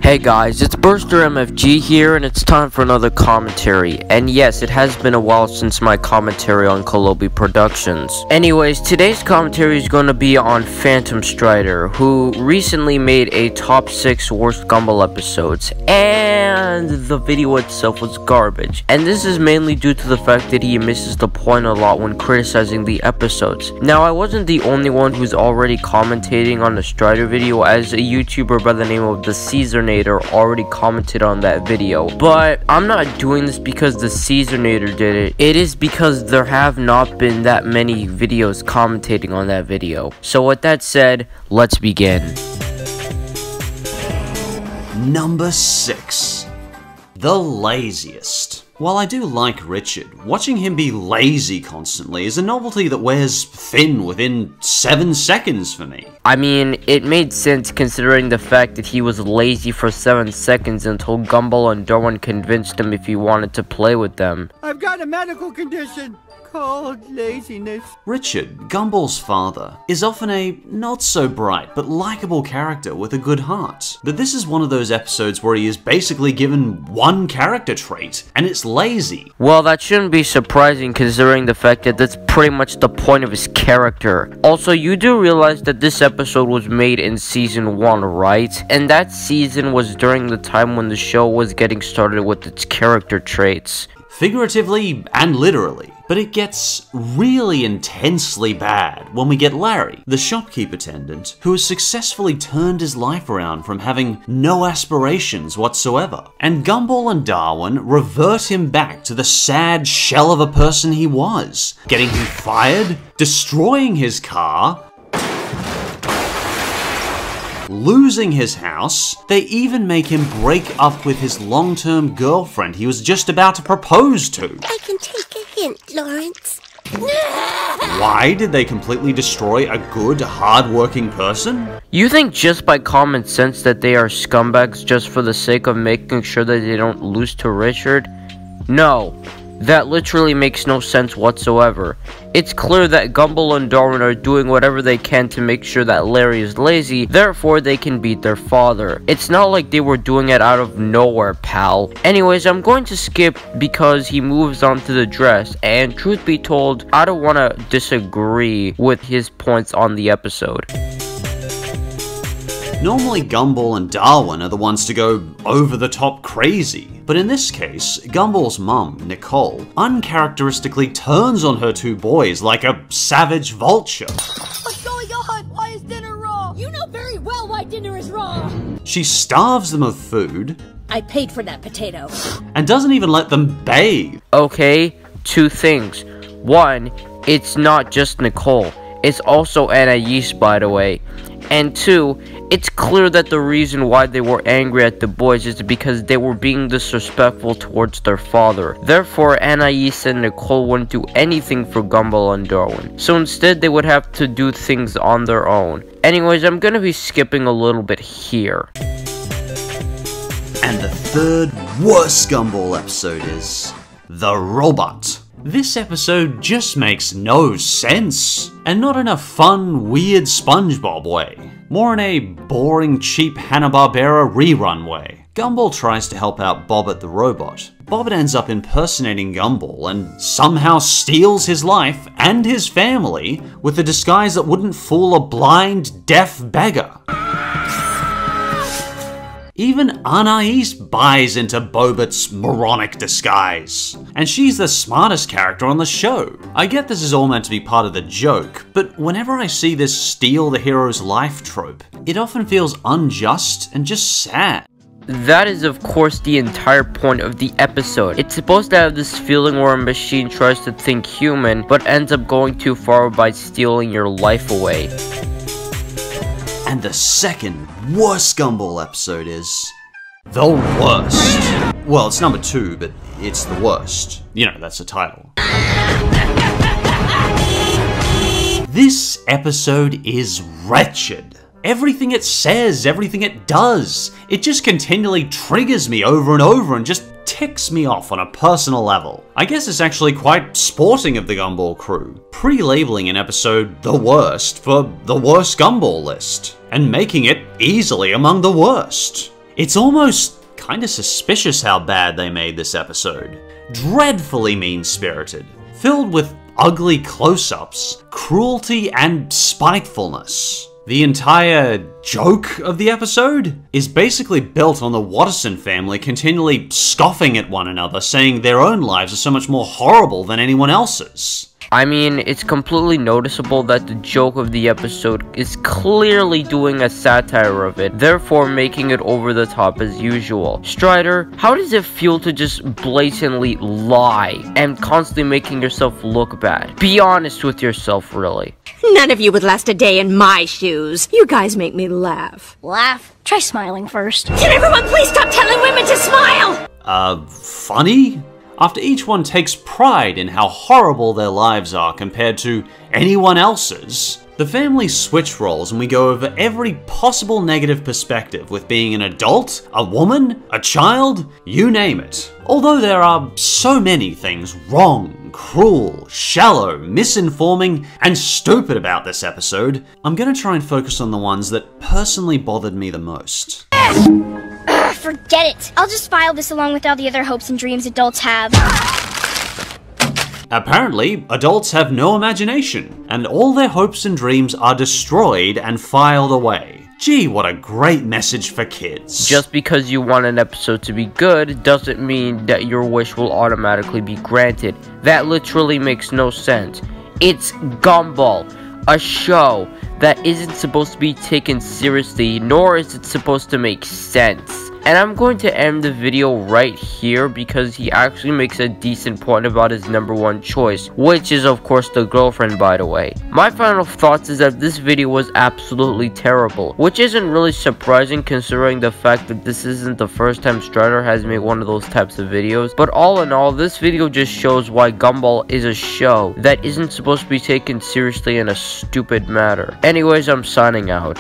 Hey guys, it's Burster MFG here, and it's time for another commentary. And yes, it has been a while since my commentary on Calobi Productions. Anyways, today's commentary is going to be on PhantomStrider, who recently made a top 6 worst Gumball episodes, and the video itself was garbage. And this is mainly due to the fact that he misses the point a lot when criticizing the episodes. Now, I wasn't the only one who's already commentating on the Strider video, as a YouTuber by the name of the ceasornator already commented on that video, but I'm not doing this because the ceasornator did it. It is because there have not been that many videos commentating on that video. So with that said, let's begin. Number 6. The Laziest. While I do like Richard, watching him be lazy constantly is a novelty that wears thin within 7 seconds for me. I mean, it made sense considering the fact that he was lazy for 7 seconds until Gumball and Darwin convinced him if he wanted to play with them. I've got a medical condition called laziness. Richard, Gumball's father, is often a not-so-bright but likable character with a good heart. But this is one of those episodes where he is basically given one character trait, and it's lazy. Well, that shouldn't be surprising considering the fact that that's pretty much the point of his character. Also, you do realize that this episode was made in season 1, right? And that season was during the time when the show was getting started with its character traits. Figuratively and literally. But it gets really intensely bad when we get Larry, the shopkeep attendant, who has successfully turned his life around from having no aspirations whatsoever. And Gumball and Darwin revert him back to the sad shell of a person he was, getting him fired, destroying his car, losing his house. They even make him break up with his long-term girlfriend he was just about to propose to. I can take a hint, Lawrence. Why did they completely destroy a good, hard-working person? You think just by common sense that they are scumbags just for the sake of making sure that they don't lose to Richard? No. That literally makes no sense whatsoever. It's clear that Gumball and Darwin are doing whatever they can to make sure that Larry is lazy, therefore they can beat their father. It's not like they were doing it out of nowhere, pal. Anyways, I'm going to skip because he moves on to the dress, and truth be told, I don't want to disagree with his points on the episode. Normally Gumball and Darwin are the ones to go over the top crazy, but in this case, Gumball's mum, Nicole, uncharacteristically turns on her two boys like a savage vulture. What's going on? Why is dinner raw? You know very well why dinner is raw. She starves them of food. I paid for that potato. And doesn't even let them bathe. Okay, 2 things. 1, it's not just Nicole. It's also Anais, by the way. And 2, it's clear that the reason why they were angry at the boys is because they were being disrespectful towards their father. Therefore, Anais and Nicole wouldn't do anything for Gumball and Darwin. So instead, they would have to do things on their own. Anyways, I'm gonna be skipping a little bit here. And the third worst Gumball episode is The Robot. This episode just makes no sense, and not in a fun, weird SpongeBob way. More in a boring, cheap Hanna-Barbera rerun way. Gumball tries to help out Bobbit the robot. Bobbit ends up impersonating Gumball and somehow steals his life and his family with a disguise that wouldn't fool a blind, deaf beggar. Even Anais buys into Bobbit's moronic disguise. And she's the smartest character on the show. I get this is all meant to be part of the joke, but whenever I see this steal the hero's life trope, it often feels unjust and just sad. That is of course the entire point of the episode. It's supposed to have this feeling where a machine tries to think human, but ends up going too far by stealing your life away. And the second worst Gumball episode is The Worst. Well, it's number 2, but it's the worst. You know, that's the title. This episode is wretched. Everything it says, everything it does, it just continually triggers me over and over and just ticks me off on a personal level. I guess it's actually quite sporting of the Gumball crew, pre-labeling an episode The Worst for the worst Gumball list, and making it easily among the worst. It's almost kinda suspicious how bad they made this episode. Dreadfully mean-spirited, filled with ugly close-ups, cruelty, and spitefulness. The entire joke of the episode is basically built on the Watterson family continually scoffing at one another, saying their own lives are so much more horrible than anyone else's. I mean, it's completely noticeable that the joke of the episode is clearly doing a satire of it, therefore making it over the top as usual. Strider, how does it feel to just blatantly lie and constantly making yourself look bad? Be honest with yourself, really. None of you would last a day in my shoes. You guys make me laugh. Laugh? Try smiling first. Can everyone please stop telling women to smile? Funny? After each one takes pride in how horrible their lives are compared to anyone else's. The family switch roles and we go over every possible negative perspective with being an adult, a woman, a child, you name it. Although there are so many things wrong, cruel, shallow, misinforming, and stupid about this episode, I'm gonna try and focus on the ones that personally bothered me the most. Forget it. I'll just file this along with all the other hopes and dreams adults have. Apparently, adults have no imagination, and all their hopes and dreams are destroyed and filed away. Gee, what a great message for kids. Just because you want an episode to be good doesn't mean that your wish will automatically be granted. That literally makes no sense. It's Gumball, a show that isn't supposed to be taken seriously, nor is it supposed to make sense. And I'm going to end the video right here because he actually makes a decent point about his #1 choice, which is of course the girlfriend, by the way. My final thoughts is that this video was absolutely terrible, which isn't really surprising considering the fact that this isn't the first time Strider has made one of those types of videos. But all in all, this video just shows why Gumball is a show that isn't supposed to be taken seriously in a stupid matter. Anyways, I'm signing out.